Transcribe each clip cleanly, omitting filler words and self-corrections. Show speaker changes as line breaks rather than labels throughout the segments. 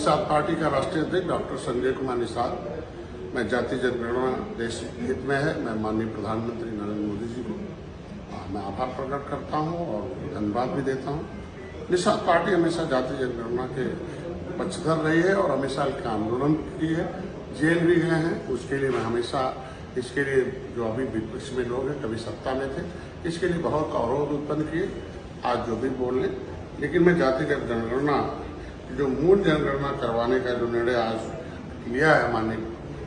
Nishad party का राष्ट्रीय अध्यक्ष डॉक्टर संजय कुमार निषाद। मैं जाति जनगणना देश हित में है। मैं माननीय प्रधानमंत्री नरेंद्र मोदी जी को मैं आभार प्रकट करता हूं और धन्यवाद भी देता हूं। निषाद पार्टी हमेशा जाति जनगणना के पक्षधर रही है और हमेशा इसका आंदोलन की है, जेल भी गए हैं। उसके लिए मैं हमेशा इसके लिए जो अभी विपक्ष में लोग हैं, कभी सत्ता में थे, इसके लिए बहुत अवरोध उत्पन्न किए। आज जो भी बोल लें, लेकिन मैं जातिगत जनगणना जो मूल जनगणना करवाने का जो निर्णय आज लिया है माननीय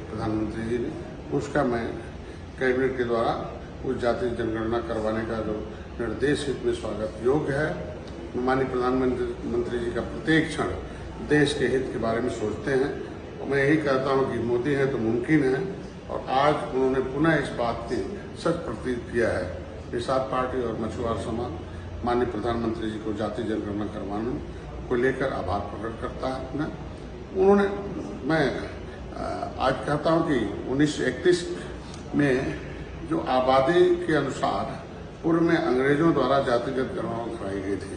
प्रधानमंत्री जी ने, उसका मैं कैबिनेट के द्वारा उस जाति जनगणना करवाने का जो निर्देश हित में स्वागत योग्य है। माननीय प्रधानमंत्री जी का प्रत्येक क्षण देश के हित के बारे में सोचते हैं और मैं यही कहता हूं कि मोदी है तो मुमकिन है। और आज उन्होंने पुनः इस बात की सच प्रतीत किया है। निषाद पार्टी और मछुआरा समाज माननीय प्रधानमंत्री जी को जाति जनगणना करवाने को लेकर आभार प्रकट करता है। मैं आज कहता हूं कि 1931 में जो आबादी के अनुसार पूर्व में अंग्रेजों द्वारा जातिगत गणना कराई गई थी,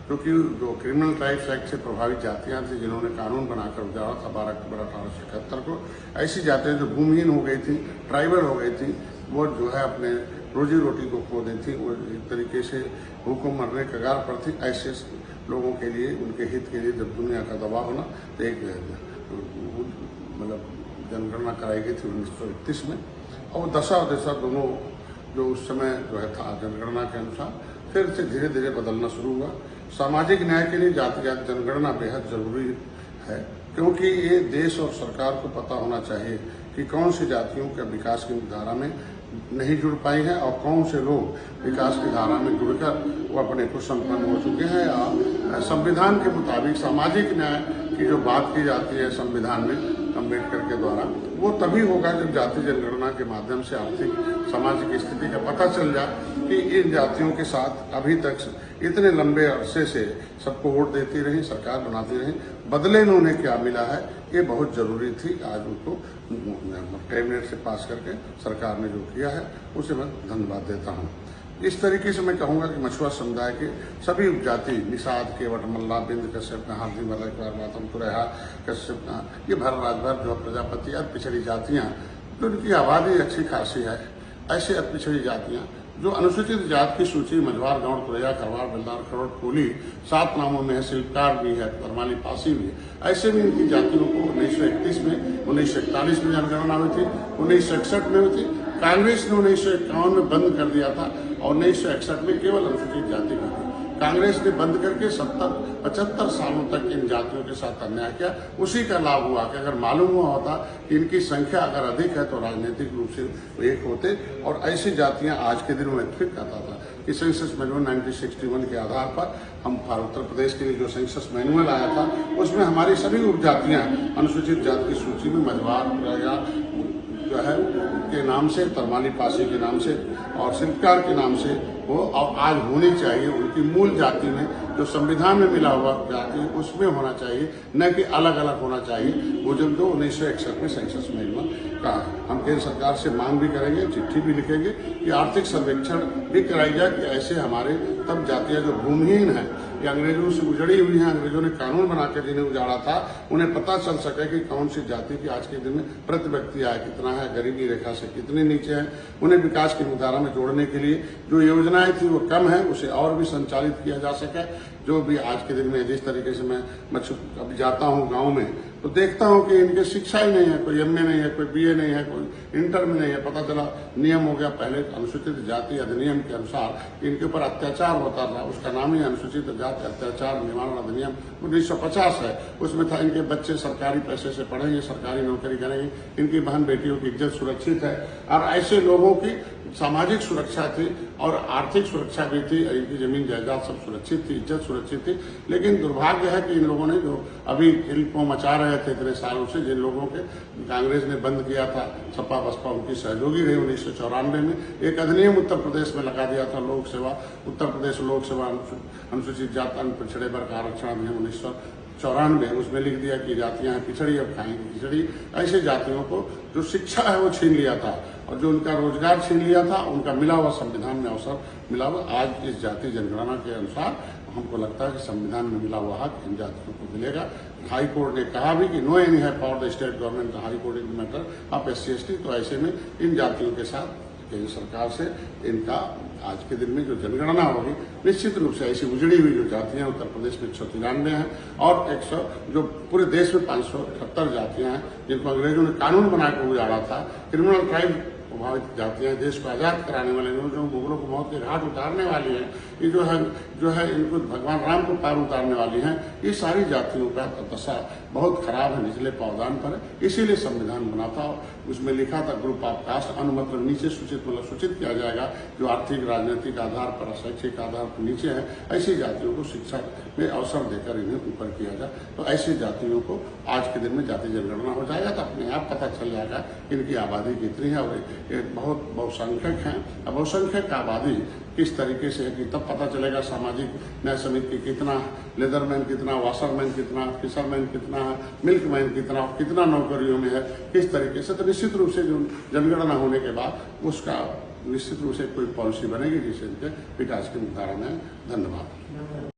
क्योंकि जो क्रिमिनल ट्राइब्स एक्ट से प्रभावित जातियां थी, जिन्होंने कानून बनाकर उजाड़ा था 12 अक्टूबर 1871 को, ऐसी जातियां जो भूमिहीन हो गई थी, ट्राइबल हो गई थी, वो जो है अपने रोजी रोटी को खो दी थी, वो एक तरीके से भूखों मरने कगार पर थी। ऐसे लोगों के लिए, उनके हित के लिए जब दुनिया का दबाव होना, तो एक जनगणना कराई गई थी 1931 में। और दशा और दिशा दोनों जो उस समय जो है था जनगणना के अनुसार फिर से धीरे धीरे बदलना शुरू हुआ। सामाजिक न्याय के लिए जातिगत जनगणना बेहद जरूरी है, क्योंकि ये देश और सरकार को पता होना चाहिए कि कौन सी जातियों के विकास की धारा में नहीं जुड़ पाई है और कौन से लोग विकास की धारा में जुड़कर वो अपने को संपन्न हो चुके हैं। या संविधान के मुताबिक सामाजिक न्याय की जो बात की जाती है संविधान में अम्बेडकर के द्वारा, वो तभी होगा जब जाति जनगणना के माध्यम से आर्थिक सामाजिक स्थिति का पता चल जाए कि इन जातियों के साथ अभी तक इतने लंबे अरसे से सबको वोट देती रही, सरकार बनाती रही, बदले इन्होंने क्या मिला है, ये बहुत जरूरी थी। आज उनको कैबिनेट से पास करके सरकार ने जो किया है उसे मैं धन्यवाद देता हूँ। इस तरीके से मैं कहूंगा कि मछुआ समुदाय के सभी उपजाति, निषाद, केवट, मल्ला, बिंद, कश्यप, हार्दी, मलयकार, तुरैया, कश्यप, ये भर राजभर जो प्रजापति और पिछड़ी जातियां, जो उनकी आबादी अच्छी खासी है, ऐसे पिछड़ी जातियां जो अनुसूचित जाति की सूची मझवार, गौड़, तुरैया, खरवार, बेलदार, खरोट, कोली 7 नामों में है, शिल्पकार भी है, परमाली, पासी भी है। ऐसे भी इनकी जातियों को 1931 में, 1941 में जनगणना हुई थी, 1961 में हुई थी। कांग्रेस ने 1951 में बंद कर दिया था और 1961 में केवल अनुसूचित जाति की थी। कांग्रेस ने बंद करके 75 सालों तक इन जातियों के साथ अन्याय किया। उसी का लाभ हुआ कि अगर मालूम हुआ होता कि इनकी संख्या अगर अधिक है तो राजनीतिक रूप से एक होते। और ऐसी जातियां आज के दिन में फिर कहता था कि सेंसस मैनुअल 1961 के आधार पर हम उत्तर प्रदेश के लिए जो सेंसस मैनुअल आया था उसमें हमारी सभी उपजातियां अनुसूचित जाति की सूची में मझवार जो है के नाम से, तरमाली, पासी के नाम से और शिल्पकार के नाम से वो आज होनी चाहिए। उनकी मूल जाति में जो संविधान में मिला हुआ जाति उसमें होना चाहिए, न कि अलग अलग होना चाहिए। वो जब 1961 में सेंसस मैनुअल का हम केंद्र सरकार से मांग भी करेंगे, चिट्ठी भी लिखेंगे कि आर्थिक सर्वेक्षण भी कराई जाए कि ऐसे हमारे तब जातियां जो भूमिहीन है, ये अंग्रेजों से उजड़ी हुई हैं, अंग्रेजों ने कानून बनाकर जिन्हें उजाड़ा था, उन्हें पता चल सके कि कौन सी जाति की आज के दिन में प्रति व्यक्ति आय कितना है, गरीबी रेखा से कितने नीचे है। उन्हें विकास की धारा में जोड़ने के लिए जो योजनाएं थी वो कम है, उसे और भी संचालित किया जा सके। जो भी आज के दिन में जिस तरीके से मैं अभी जाता हूँ गाँव में तो देखता हूँ कि इनके शिक्षा ही नहीं है, कोई MA नहीं है, कोई BA नहीं है, कोई इंटर में नहीं है। पता चला नियम हो गया पहले अनुसूचित जाति अधिनियम के अनुसार इनके ऊपर अत्याचार होता था, उसका नाम ही अनुसूचित जाति अत्याचार निवारण अधिनियम 1950 है। उसमें था इनके बच्चे सरकारी पैसे से पढ़ेंगे, सरकारी नौकरी करेंगे, इनकी बहन बेटियों की इज्जत सुरक्षित है। और ऐसे लोगों की सामाजिक सुरक्षा थी और आर्थिक सुरक्षा भी थी, इनकी जमीन जायदाद सब सुरक्षित थी, इज्जत सुरक्षित थी। लेकिन दुर्भाग्य है कि इन लोगों ने जो अभी खेल को मचा रहे थे इतने सालों से, जिन लोगों के कांग्रेस ने बंद किया था, सपा बसपा उनकी सहयोगी रही। 1994 में एक अधिनियम उत्तर प्रदेश में लगा दिया था, लोक सेवा, उत्तर प्रदेश लोक सेवा अनुसूचित जाति पिछड़े वर्ग आरक्षण अधिनियम 1994, उसमें लिख दिया कि जातियां पिछड़ी अब खाएंगी खिचड़ी। ऐसे जातियों को जो शिक्षा है वो छीन लिया था और जो उनका रोजगार छीन लिया था, उनका मिला हुआ संविधान में अवसर मिला हुआ आज इस जाति जनगणना के अनुसार हमको लगता है कि संविधान में मिला हुआ हक इन जातियों को मिलेगा। हाई कोर्ट ने कहा भी कि नो एनी है for the state government high court in matter of SC/ST। तो ऐसे में इन जातियों के साथ केंद्र सरकार से इनका आज के दिन में जो जनगणना होगी, निश्चित रूप से ऐसी उजड़ी हुई जो जातियां उत्तर प्रदेश में 193 हैं और 100 जो पूरे देश में 578 जातियां हैं जिनको अंग्रेजों ने कानून बनाकर उजाड़ा था, क्रिमिनल ट्राइब प्रभावित जातियां, देश को आजाद कराने वाले, जो मुगलों को मौत के घाट उतारने वाली हैं, ये जो है इनको भगवान राम को पार उतारने वाली हैं, ये सारी जातियों का दशा बहुत खराब है, निचले पावदान पर है। इसीलिए संविधान बना था, उसमें लिखा था ग्रुप ऑफ कास्ट अनुमत नीचे सूचित मतलब सूचित किया जाएगा जो आर्थिक राजनीतिक आधार पर शैक्षिक आधार पर नीचे है, ऐसी जातियों को शिक्षा में अवसर देकर इन्हें ऊपर किया जाए। तो ऐसी जातियों को आज के दिन में जाति जनगणना हो जाएगा तो अपने आप पता चल जाएगा इनकी आबादी कितनी है और ये बहुत बहुसंख्यक हैं। अब बहुसंख्यक आबादी किस तरीके से है कि तब पता चलेगा सामाजिक न्याय समिति कितना, लेदरमैन कितना, वाशरमैन कितना, फिशरमैन कितना, मिल्कमैन कितना, कितना नौकरियों में है, किस तरीके से। तो निश्चित रूप से जो जनगणना होने के बाद उसका निश्चित रूप से कोई पॉलिसी बनेगी जिससे इनके विकास की मुख्य में। धन्यवाद।